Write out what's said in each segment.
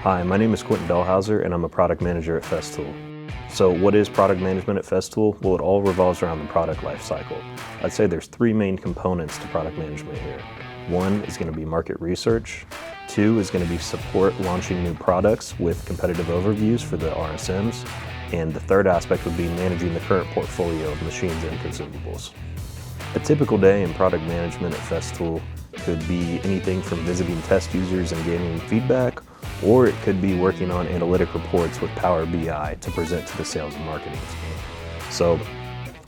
Hi, my name is Quinten Dahlhauser and I'm a product manager at Festool. So what is product management at Festool? Well, it all revolves around the product life cycle. I'd say there's three main components to product management here. One is going to be market research. Two is going to be support launching new products with competitive overviews for the RSMs. And the third aspect would be managing the current portfolio of machines and consumables. A typical day in product management at Festool could be anything from visiting test users and gaining feedback, or it could be working on analytic reports with Power BI to present to the sales and marketing team. So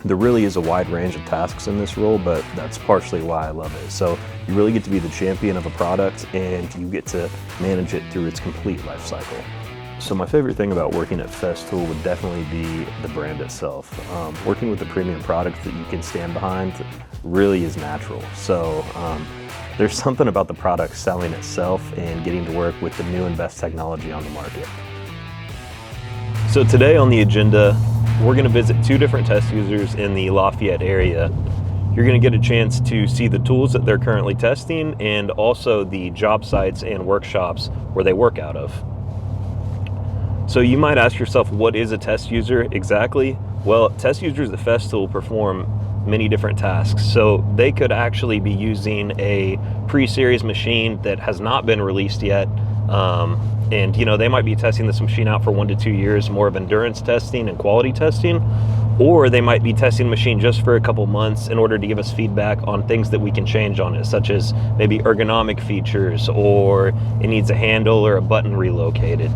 there really is a wide range of tasks in this role, but that's partially why I love it. So you really get to be the champion of a product and you get to manage it through its complete life cycle. So my favorite thing about working at Festool would definitely be the brand itself. Working with a premium product that you can stand behind really is natural. So there's something about the product selling itself and getting to work with the new and best technology on the market. So today on the agenda, we're going to visit two different test users in the Lafayette area. You're going to get a chance to see the tools that they're currently testing and also the job sites and workshops where they work out of. So you might ask yourself, what is a test user exactly? Well, test users at Festool perform many different tasks. So they could actually be using a pre-series machine that has not been released yet. And they might be testing this machine out for 1 to 2 years, more of endurance testing and quality testing. Or they might be testing the machine just for a couple months in order to give us feedback on things that we can change on it, such as maybe ergonomic features, or it needs a handle or a button relocated.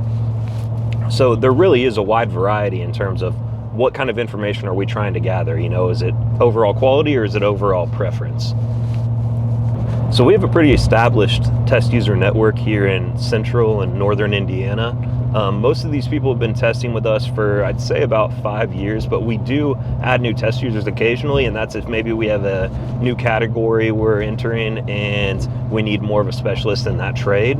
So there really is a wide variety in terms of what kind of information are we trying to gather? Is it overall quality or is it overall preference? So we have a pretty established test user network here in central and northern Indiana. Most of these people have been testing with us for, I'd say, about 5 years, but we do add new test users occasionally, and that's if maybe we have a new category we're entering and we need more of a specialist in that trade.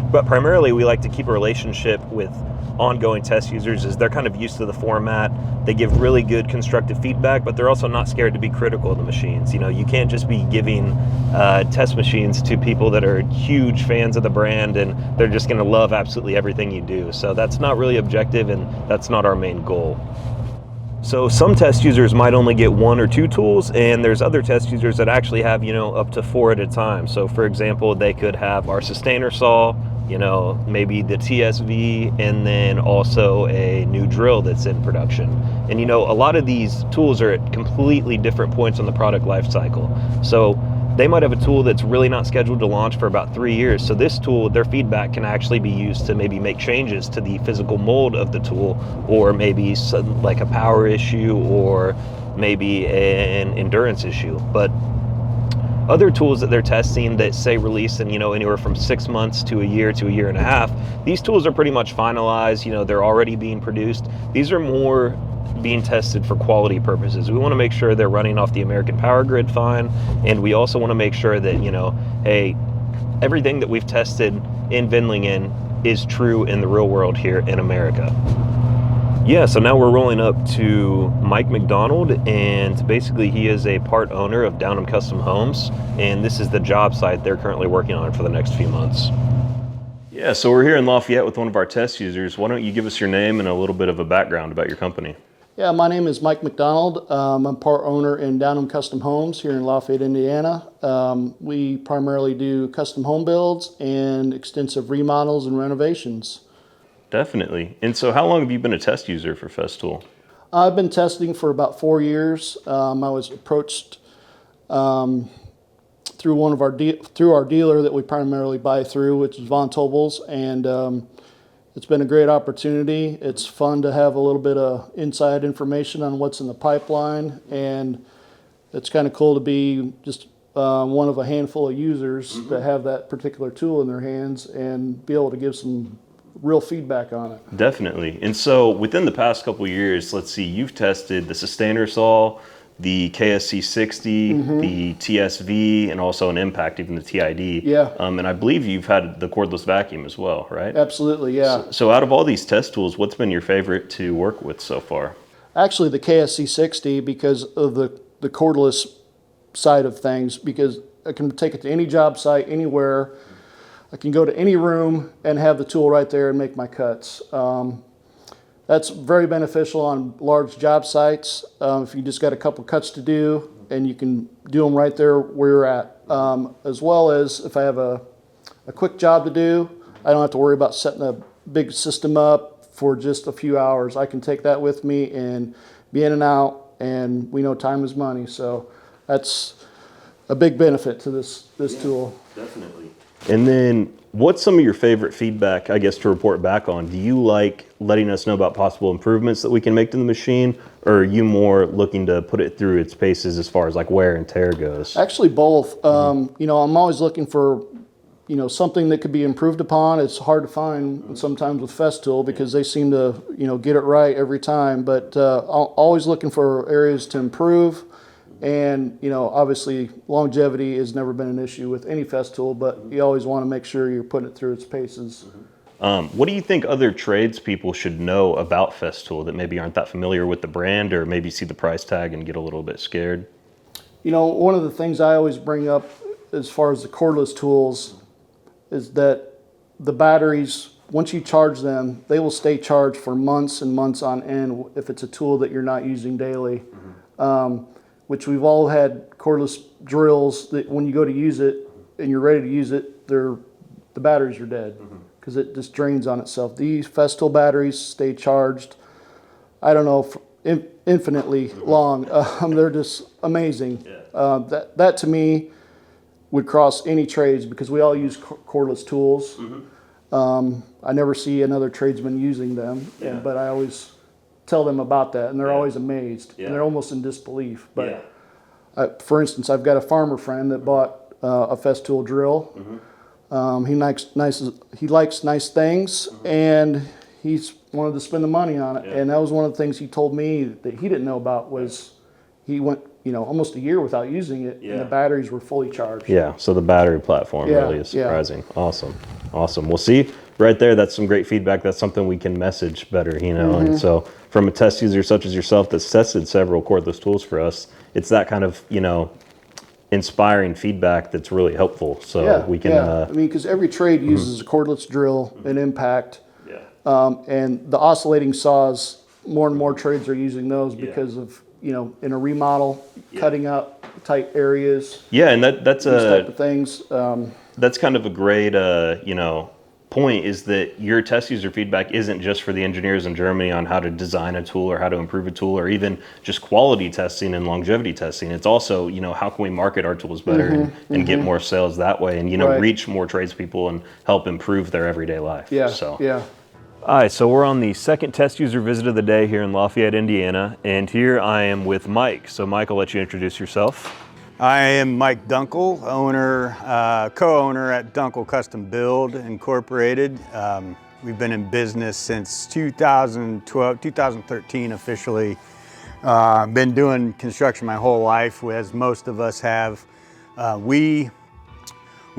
But primarily we like to keep a relationship with ongoing test users as they're kind of used to the format. They give really good constructive feedback, but they're also not scared to be critical of the machines. You can't just be giving test machines to people that are huge fans of the brand and they're just going to love absolutely everything you do. So that's not really objective and that's not our main goal. So some test users might only get 1 or 2 tools, and there's other test users that actually have, up to 4 at a time. So for example, they could have our sustainer saw, maybe the TSV, and then also a new drill that's in production. And a lot of these tools are at completely different points on the product life cycle. So they might have a tool that's really not scheduled to launch for about 3 years. So this tool, their feedback can actually be used to maybe make changes to the physical mold of the tool, or maybe like a power issue, or maybe an endurance issue. But other tools that they're testing that say release in anywhere from 6 months to a year and a half, these tools are pretty much finalized. They're already being produced. These are more being tested for quality purposes. We want to make sure they're running off the American power grid fine, and we also want to make sure that hey, everything that we've tested in Vindlingen is true in the real world here in America. Yeah, so now we're rolling up to Mike McDonald, and basically he is a part owner of Downham Custom Homes, and this is the job site they're currently working on for the next few months. Yeah, so we're here in Lafayette with one of our test users. Why don't you give us your name and a little bit of a background about your company? Yeah, my name is Mike McDonald. I'm part owner in Downham Custom Homes here in Lafayette, Indiana. We primarily do custom home builds and extensive remodels and renovations. Definitely. And so how long have you been a test user for Festool? I've been testing for about 4 years. I was approached through our dealer that we primarily buy through, which is Von Tobel's, and it's been a great opportunity. It's fun to have a little bit of inside information on what's in the pipeline, and it's kind of cool to be just one of a handful of users that have that particular tool in their hands and be able to give some real feedback on it. Definitely. And so within the past couple of years, let's see, you've tested the sustainer saw, the KSC 60, the TSV, and also an Impact, even the TID. Yeah. And I believe you've had the cordless vacuum as well, right? Absolutely, yeah. So out of all these test tools, what's been your favorite to work with so far? Actually, the KSC 60, because of the cordless side of things, because I can take it to any job site, anywhere. I can go to any room and have the tool right there and make my cuts. That's very beneficial on large job sites. If you just got a couple cuts to do, and you can do them right there where you're at. As well as if I have a quick job to do, I don't have to worry about setting a big system up for just a few hours. I can take that with me and be in and out, and we know time is money. So that's a big benefit to this tool. Definitely. And then what's some of your favorite feedback, I guess, to report back on? Do you like letting us know about possible improvements that we can make to the machine, or are you more looking to put it through its paces as far as like wear and tear goes? Actually, both. You know, I'm always looking for, you know, something that could be improved upon. It's hard to find sometimes with Festool because they seem to, you know, get it right every time. But always looking for areas to improve. And, you know, obviously longevity has never been an issue with any Festool, but you always want to make sure you're putting it through its paces. What do you think other tradespeople should know about Festool that maybe aren't that familiar with the brand, or maybe see the price tag and get a little bit scared? You know, one of the things I always bring up as far as the cordless tools is that the batteries, once you charge them, they will stay charged for months and months on end if it's a tool that you're not using daily. Which we've all had cordless drills that when you go to use it and you're ready to use it, the batteries are dead because it just drains on itself. These Festool batteries stay charged, I don't know, for infinitely long. They're just amazing. That to me would cross any trades because we all use cordless tools. I never see another tradesman using them, but I always tell them about that, and they're always amazed, and they're almost in disbelief. But for instance, I've got a farmer friend that bought a Festool drill. He likes nice things, and he's wanted to spend the money on it. And that was one of the things he told me that he didn't know about was he went, you know, almost a year without using it, and the batteries were fully charged. Yeah, so the battery platform really is surprising. Awesome. Well, see, right there, that's some great feedback. That's something we can message better, you know. And so from a test user such as yourself that's tested several cordless tools for us, it's that kind of, you know, inspiring feedback that's really helpful. So we can... I mean, because every trade uses a cordless drill, an impact, and the oscillating saws, more and more trades are using those because of, you know, in a remodel, cutting up tight areas. Yeah, and that's these type of things. That's kind of a great, you know, point, is that your test user feedback isn't just for the engineers in Germany on how to design a tool or how to improve a tool or even just quality testing and longevity testing. It's also, you know, how can we market our tools better and get more sales that way, and, you know, reach more tradespeople and help improve their everyday life. All right, so we're on the second test user visit of the day here in Lafayette, Indiana, and here I am with Mike. So Mike, I'll let you introduce yourself. I am Mike Dunkel, co-owner at Dunkel Custom Build Incorporated. We've been in business since 2013 officially. Been doing construction my whole life, as most of us have. We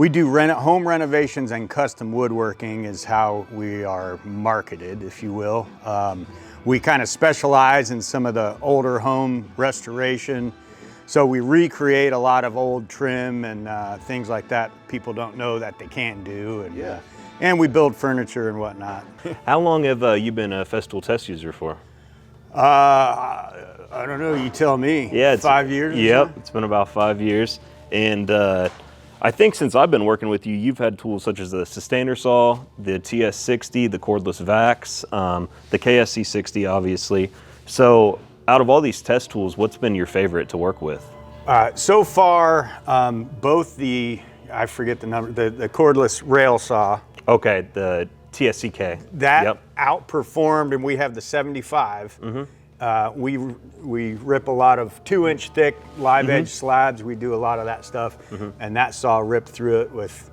do home renovations and custom woodworking is how we are marketed, if you will. We kind of specialize in some of the older home restoration. So we recreate a lot of old trim and things like that people don't know that they can't do. And we build furniture and whatnot. How long have you been a Festool test user for? I don't know, you tell me. Yeah, 5 years? Yep, it's been about 5 years. And I think since I've been working with you, you've had tools such as the Sustainer Saw, the TS60, the cordless Vax, the KSC60, obviously. So out of all these test tools, what's been your favorite to work with? So far, both I forget the number, the cordless rail saw. Okay, the TSCK. That outperformed, and we have the 75. We rip a lot of 2-inch thick live edge slabs. We do a lot of that stuff, and that saw ripped through it with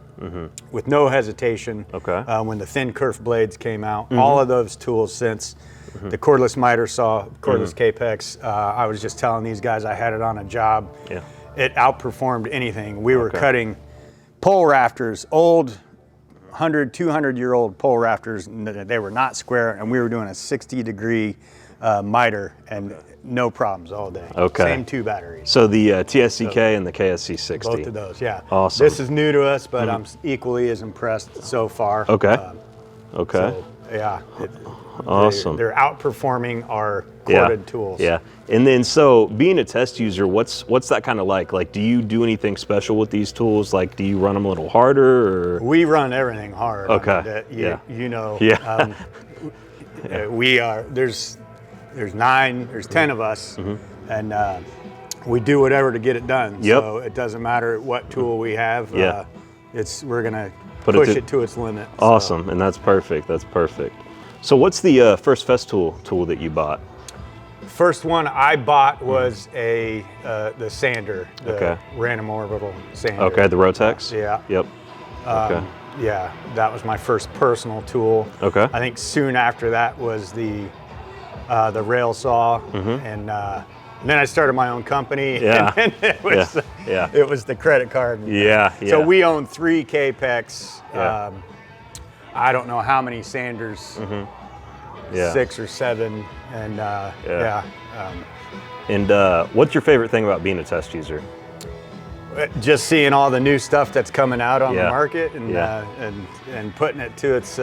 no hesitation. When the thin kerf blades came out, all of those tools since. The cordless miter saw, cordless Capex. I was just telling these guys I had it on a job. It outperformed anything. We were cutting pole rafters, old 100, 200-year-old pole rafters. They were not square, and we were doing a 60-degree miter, and no problems all day. Okay. Same 2 batteries. So the TSCK and the KSC60. Both of those, yeah. Awesome. This is new to us, but I'm equally as impressed so far. Okay. Okay. So, yeah. Awesome. They're outperforming our Yeah. corded tools. Yeah. And then, so being a test user, what's that kind of like? Like, do you do anything special with these tools? Like, do you run them a little harder, or? We run everything hard. Okay. You know. Yeah. We are, there's 10 of us, and we do whatever to get it done. Yep. So it doesn't matter what tool we have. Yeah. We're gonna Put push it it to its limit. so. Awesome, and that's perfect. That's perfect. So, what's the first Festool tool that you bought? First one I bought was the sander, the Okay. random orbital sander. Okay, the Rotex. Yeah. Yep. Okay. Yeah, that was my first personal tool. Okay. I think soon after that was the rail saw, and then I started my own company. Yeah. And then it was Yeah. it was the credit card. Yeah. So Yeah. we own 3 Capex. Yeah. I don't know how many sanders, Yeah. 6 or 7, and Yeah. And what's your favorite thing about being a test user? just seeing all the new stuff that's coming out on Yeah. the market, and Yeah. and putting it to its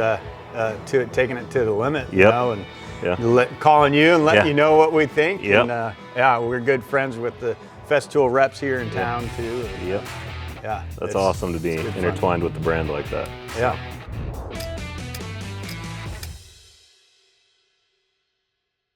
taking it to the limit. You Yep. know, and Yeah. calling you and letting Yeah. you know what we think. Yep. And yeah, we're good friends with the Festool reps here in town too. And, Yep. yeah. That's it's- awesome to be it's good fun. intertwined with the brand like that. Yeah.